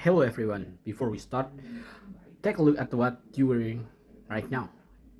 Hello everyone. Before we start, take a look at what you're wearing right now.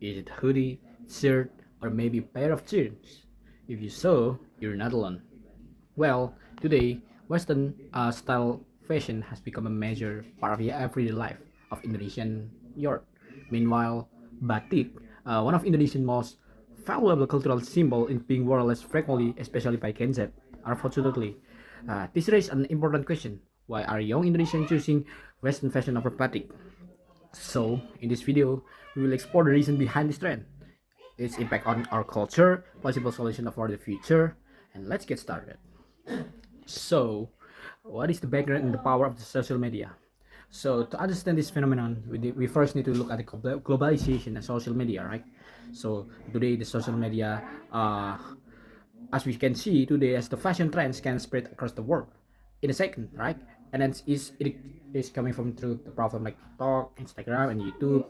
Is it hoodie, shirt, or maybe pair of jeans? If you so, you're not alone. Well, today, Western style fashion has become a major part of the everyday life of Indonesian youth. Meanwhile, batik, one of Indonesia's most valuable cultural symbol, is being worn less frequently, especially by Gen Z. Unfortunately, this raises an important question: why are young Indonesians choosing Western fashion over batik? So, in this video, we will explore the reason behind this trend, its impact on our culture, possible solution for the future, and let's get started. So, what is the background and the power of the social media? So, to understand this phenomenon, we first need to look at the globalization and social media, right? So, today the social media, as we can see today, as the fashion trends can spread across the world in a second, right? And then it is coming from through the platform like TikTok, Instagram, and YouTube,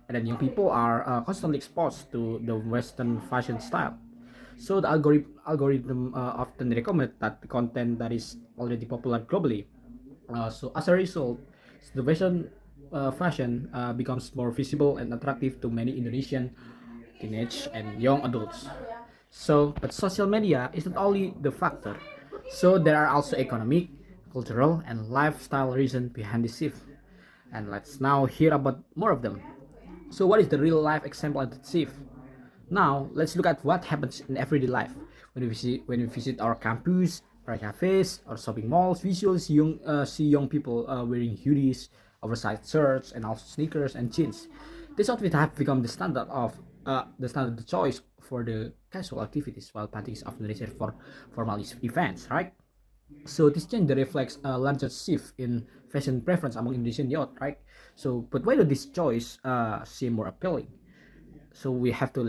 and then young people are constantly exposed to the Western fashion style. So the algorithm often recommend that the content that is already popular globally. So as a result, the Western fashion becomes more visible and attractive to many Indonesian teenage and young adults. So, but social media isn't only the factor. So there are also economic, cultural, and lifestyle reasons behind this shift. And let's now hear about more of them. So, what is the real life example of the shift? Now, let's look at what happens in everyday life. When we visit our campus, our cafes, or shopping malls, we usually see young people wearing hoodies, oversized shirts, and also sneakers and jeans. This outfit have become the standard choice for the casual activities, while panty is often reserved for formal events, right? So this change reflects a larger shift in fashion preference among Indonesian youth, right? So, but why do this choice seem more appealing? So we have to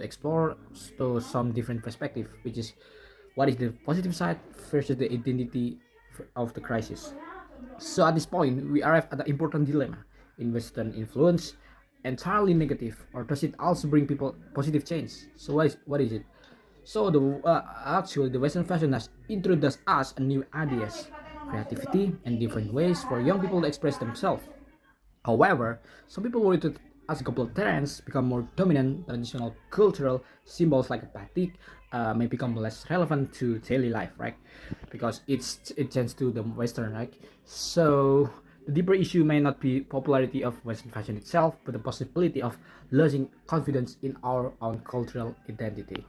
explore to some different perspective, which is what is the positive side versus the identity of the crisis. So at this point we arrive at an important dilemma: in Western influence entirely negative, or does it also bring people positive change? So what is it? So actually the Western fashion has introduced us a new ideas, creativity, and different ways for young people to express themselves. However, some people worry that as global trends become more dominant, traditional cultural symbols like batik may become less relevant to daily life, right? Because it tends to the Western, right? So the deeper issue may not be popularity of Western fashion itself, but the possibility of losing confidence in our own cultural identity.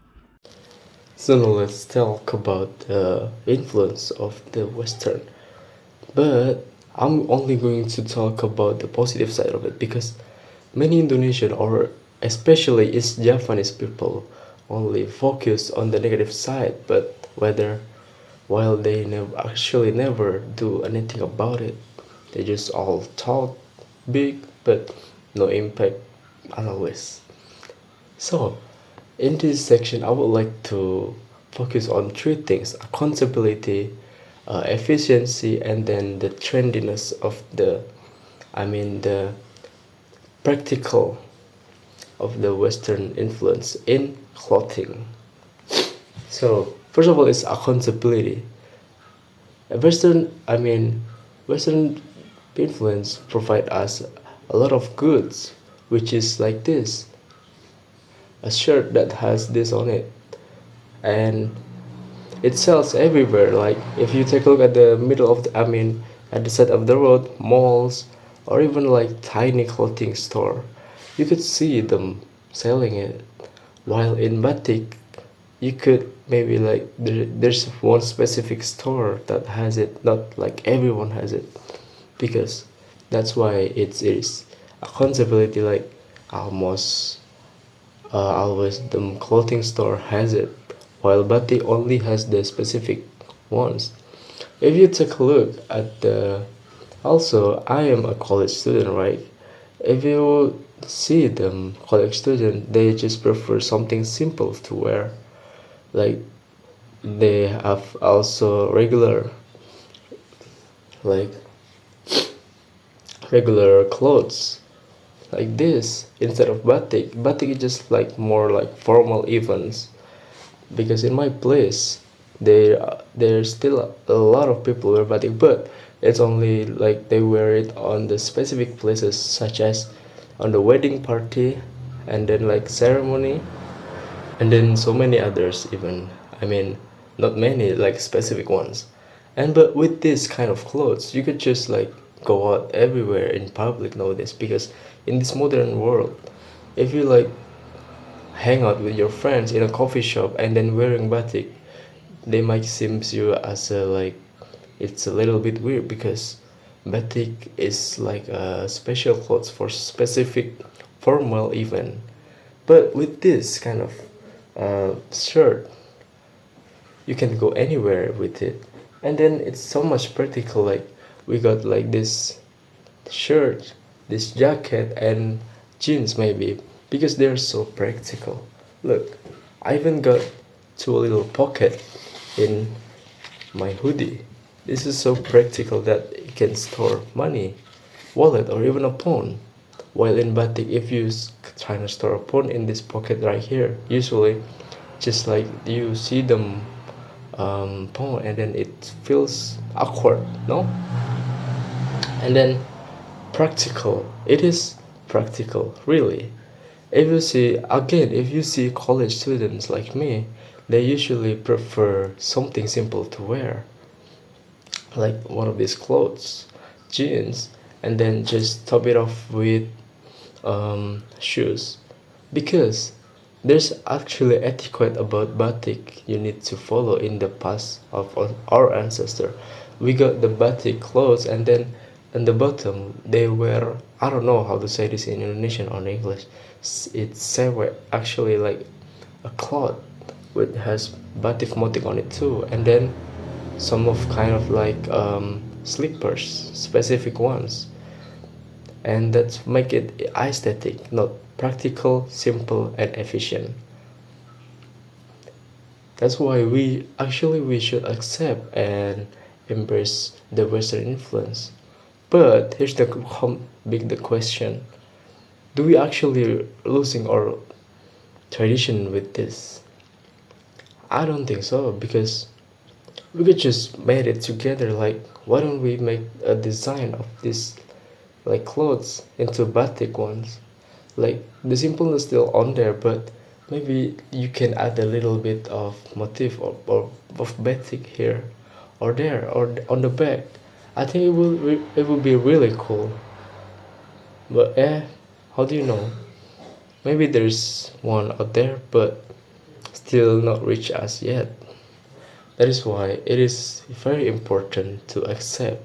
So now let's talk about the influence of the Western. But I'm only going to talk about the positive side of it because many Indonesian or especially East Javanese people only focus on the negative side, but whether while they never do anything about it, they just all talk big but no impact always. So, in this section, I would like to focus on three things: accountability, efficiency, and then the trendiness of the practical of the Western influence in clothing. So, first of all, it's accountability. Western influence provide us a lot of goods, which is like this: a shirt that has this on it, and it sells everywhere. Like if you take a look at the middle of at the side of the road, malls, or even like tiny clothing store, you could see them selling it. While in batik, you could maybe there's one specific store that has it, not like everyone has it, because that's why it is accountability. Like almost always the clothing store has it, while batik only has the specific ones. If you take a look at the, also I am a college student, right? If you see them college student, they just prefer something simple to wear. Like they have also like regular clothes like this instead of batik. Batik is just like more like formal events, because in my place there's still a lot of people wear batik, but It's only like they wear it on the specific places, such as on the wedding party, and then like ceremony, and then so many others even. I mean, not many like specific ones. And but with this kind of clothes, you could just like go out everywhere in public nowadays, because in this modern world, if you like hang out with your friends in a coffee shop and then wearing batik, they might seem you as a like it's a little bit weird, because batik is like a special clothes for specific formal event. But with this kind of shirt, you can go anywhere with it, and then it's so much practical. Like we got like this shirt, this jacket, and jeans maybe, because they're so practical. Look, I even got two little pocket in my hoodie. This is so practical that it can store money, wallet, or even a phone. While in batik, if you trying to store a phone in this pocket right here, usually just like you see them phone, and then it feels awkward, no? And then practical, it is practical, really. If you see, again, if you see college students like me, they usually prefer something simple to wear, like one of these clothes, jeans, and then just top it off with shoes, because there's actually etiquette about batik you need to follow in the past of our ancestor. We got the batik clothes, and then in the bottom they wear, I don't know how to say this in Indonesian or English. It's sewe, actually like a cloth which has batik motif on it too, and then some of kind of like slippers, specific ones, and that make it aesthetic, not practical, simple, and efficient. That's why we should accept and embrace the Western influence. But here's the big the question: do we actually losing our tradition with this? I don't think so, because we could just made it together. Like, why don't we make a design of this like clothes into batik ones? Like the simpleness still on there, but maybe you can add a little bit of motif, or of batik here or there or on the back. I think it will be really cool. But how do you know? Maybe there's one out there, but still not reach us yet. That is why it is very important to accept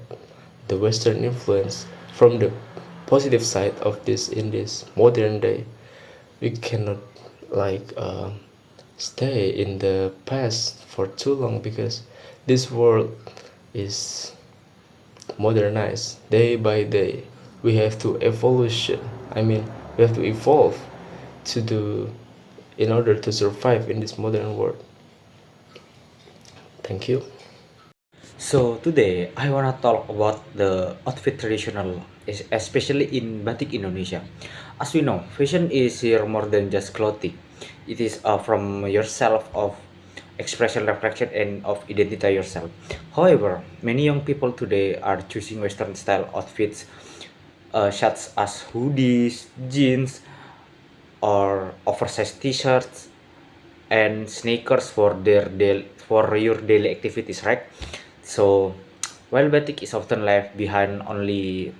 the Western influence from the positive side of this in this modern day. We cannot like stay in the past for too long, because this world is modernized day by day. We have to evolution. I mean, we have to evolve to do in order to survive in this modern world. Thank you. So today I wanna talk about the outfit traditional, especially in Batik Indonesia. As we know, fashion is here more than just clothing. It is from yourself of expression, reflection, and of identity yourself. However, many young people today are choosing Western style outfits, such as hoodies, jeans, or oversized t-shirts and sneakers for your daily activities, right? So while batik is often left behind only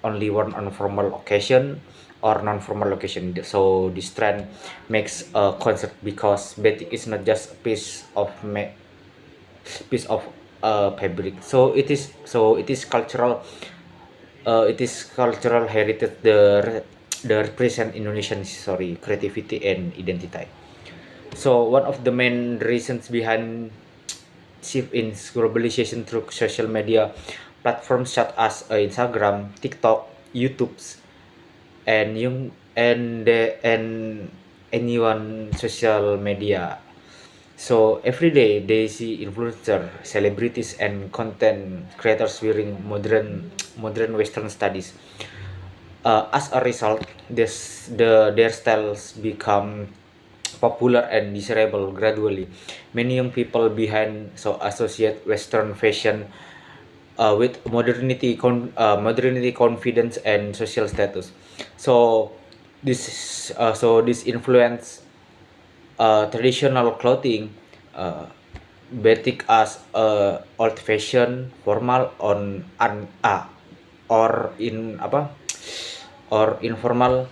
worn on formal occasion or non-formal occasion, so this trend makes a concert, because batik is not just a piece of fabric, so it is cultural heritage, the represent Indonesian, sorry, creativity and identity. So one of the main reasons behind shift in globalization through social media platforms such as Instagram, TikTok, YouTube's, and anyone social media. So every day they see influencer, celebrities, and content creators wearing modern Western studies. As a result, their styles become popular and desirable gradually. Many young people behind so associate Western fashion with modernity, confidence, and social status. So this influence traditional clothing, uh, batik as old fashion, formal or in apa or informal.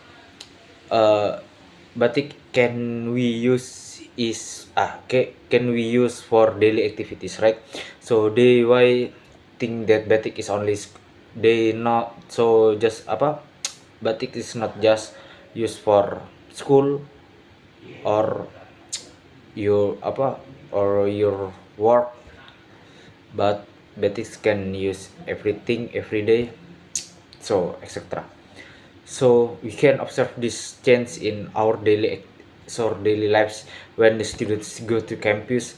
uh, Batik can we use can we use for daily activities, right? So they why think that batik is only they not so just apa batik is not just used for school or your apa or your work, but batik can use everything every day, so etc. So we can observe this change in our daily lives when the students go to campus,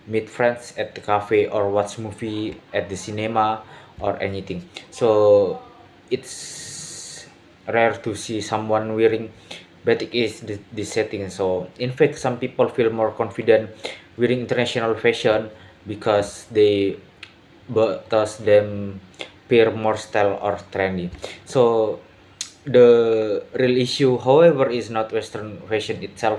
meet friends at the cafe, or watch movie at the cinema or anything. So it's rare to see someone wearing batik is the setting. So in fact, some people feel more confident wearing international fashion because them appear more style or trendy. So the real issue, however, is not Western fashion itself.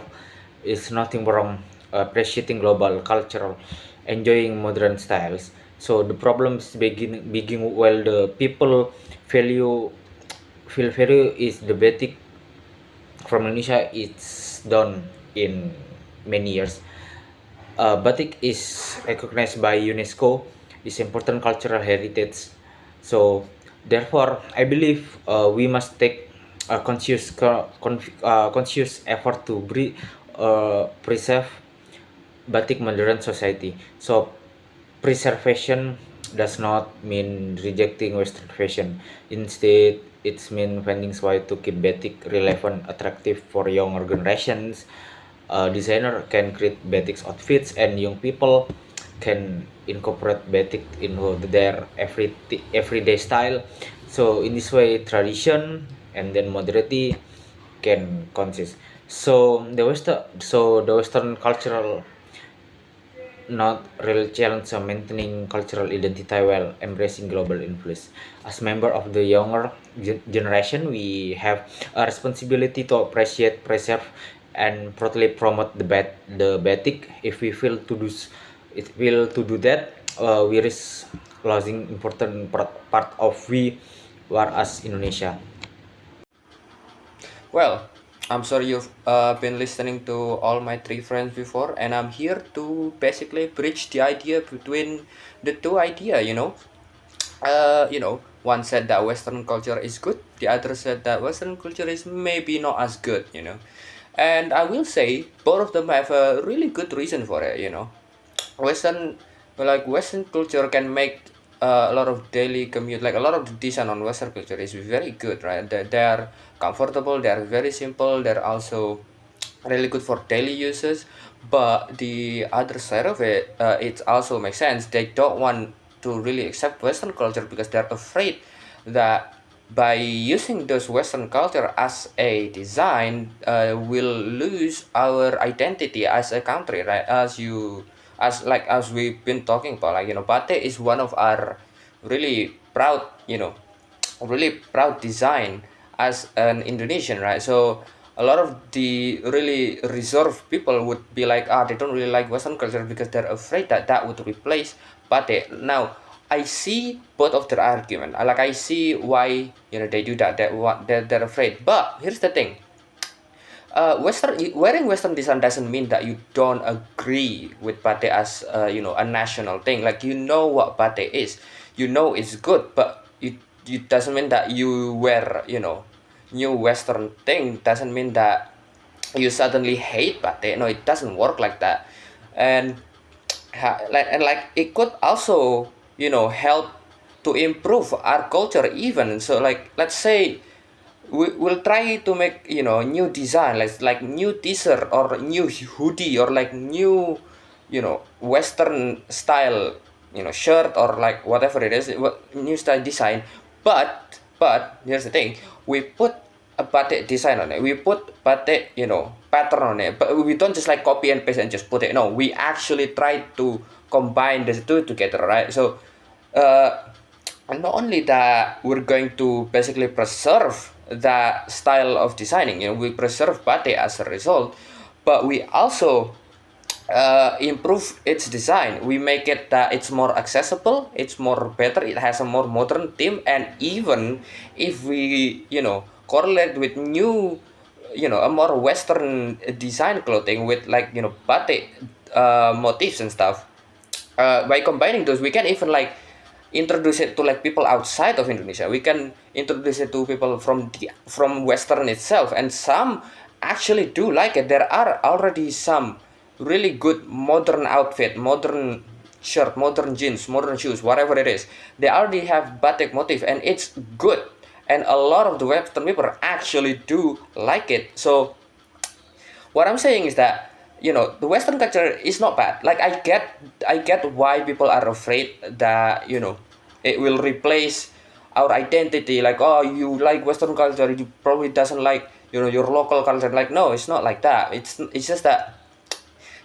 Is nothing wrong appreciating global cultural, enjoying modern styles. So the problems begin while the people value feel value is the batik from Indonesia. It's done in many years. Batik is recognized by UNESCO, is important cultural heritage. So therefore, I believe we must take a conscious effort to preserve batik modern society. So preservation does not mean rejecting Western fashion. Instead, it's mean finding ways to keep batik relevant, attractive for younger generations. Designer can create batik outfits, and young people can incorporate batik into their everyday style. So in this way, tradition and then modernity can consist. So the Western cultural not real challenge of maintaining cultural identity while embracing global influence. As member of the younger generation, we have a responsibility to appreciate, preserve, and properly promote the batik. If we fail to do that, we risk losing important part of we were as Indonesia. Well, I'm sorry you've been listening to all my three friends before, and I'm here to basically bridge the idea between the two idea. One said that Western culture is good, the other said that Western culture is maybe not as good. And I will say both of them have a really good reason for it. Western Western culture can make a lot of daily commute, like a lot of the design on Western culture is very good, right? They are comfortable, they are very simple, they're also really good for daily uses. But the other side of it, it also makes sense. They don't want to really accept Western culture because they're afraid that by using those Western culture as a design, we'll lose our identity as a country, right? As we've been talking about, batik is one of our really proud, really proud design as an Indonesian, right? So a lot of the really reserved people would be like, they don't really like Western culture because they're afraid that that would replace batik. Now, I see both of their argument. I see why they do that. They're afraid. But here's the thing: wearing Western design doesn't mean that you don't agree with batik as a national thing. Like, what batik is, it's good, but it doesn't mean that you wear new Western thing doesn't mean that you suddenly hate batik. No, it doesn't work like that. And it could also help to improve our culture even. So, like, let's say we'll try to make new design, like new t-shirt or new hoodie or like new Western style shirt or like whatever it is, new style design. But here's the thing: we put a batik design on it, we put batik pattern on it, but we don't just like copy and paste and just put it. No, we actually try to combine the two together, right? So uh And not only that, we're going to basically preserve that style of designing. We preserve batik as a result, but we also improve its design. We make it that it's more accessible, it's more better, it has a more modern theme, and even if we correlate with new, a more Western design clothing with like batik motifs and stuff, by combining those we can even like introduce it to like people outside of Indonesia. We can introduce it to people from Western itself, and some actually do like it. There are already some really good modern outfit, modern shirt, modern jeans, modern shoes, whatever it is. They already have batik motif, and it's good. And a lot of the Western people actually do like it. So what I'm saying is that the Western culture is not bad. Like I get why people are afraid that it will replace our identity. Like, oh, you like Western culture, you probably doesn't like your local culture. Like, no, it's not like that. It's just that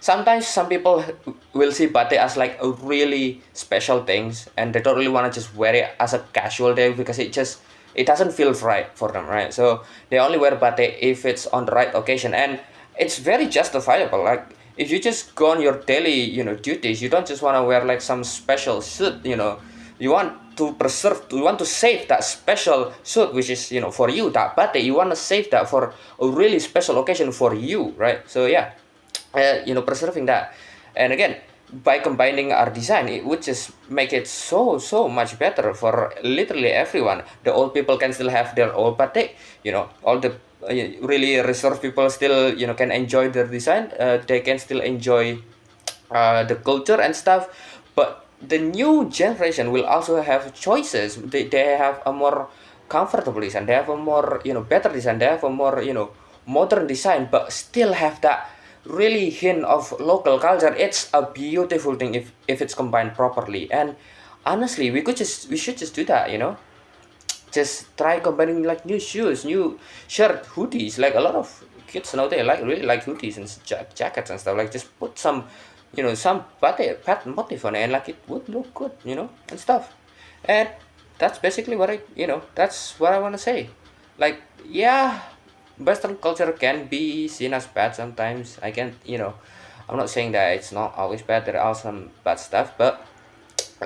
sometimes some people will see batik as like a really special things, and they don't really want to just wear it as a casual day because it doesn't feel right for them, right? So they only wear batik if it's on the right occasion, and it's very justifiable. Like if you just go on your daily duties, you don't just want to wear like some special suit. You want to preserve, you want to save that special suit, which is for you, that batik you want to save that for a really special occasion for you, right? So yeah, preserving that. And again, by combining our design, it would just make it so much better for literally everyone. The old people can still have their old batik, all the really reserved people still can enjoy their design. They can still enjoy the culture and stuff, but the new generation will also have choices. They have a more comfortable design, they have a more better design, they have a more modern design, but still have that really hint of local culture. It's a beautiful thing if it's combined properly. And honestly, we should just do that, just try combining like new shoes, new shirt, hoodies. Like a lot of kids nowadays really like hoodies and jackets and stuff. Like just put some some pattern motif on it, and like it would look good, and stuff. And that's basically what that's what I want to say. Like, yeah, Western culture can be seen as bad sometimes. I can I'm not saying that it's not always bad. There are some bad stuff, but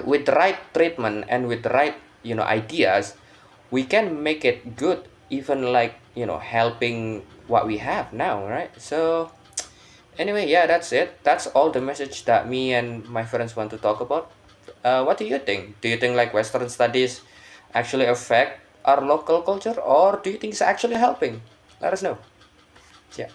with the right treatment and with the right ideas, we can make it good, even like helping what we have now, right? So anyway, yeah, that's it. That's all the message that me and my friends want to talk about. What do you think? Do you think like Western studies actually affect our local culture, or do you think it's actually helping? Let us know. Yeah.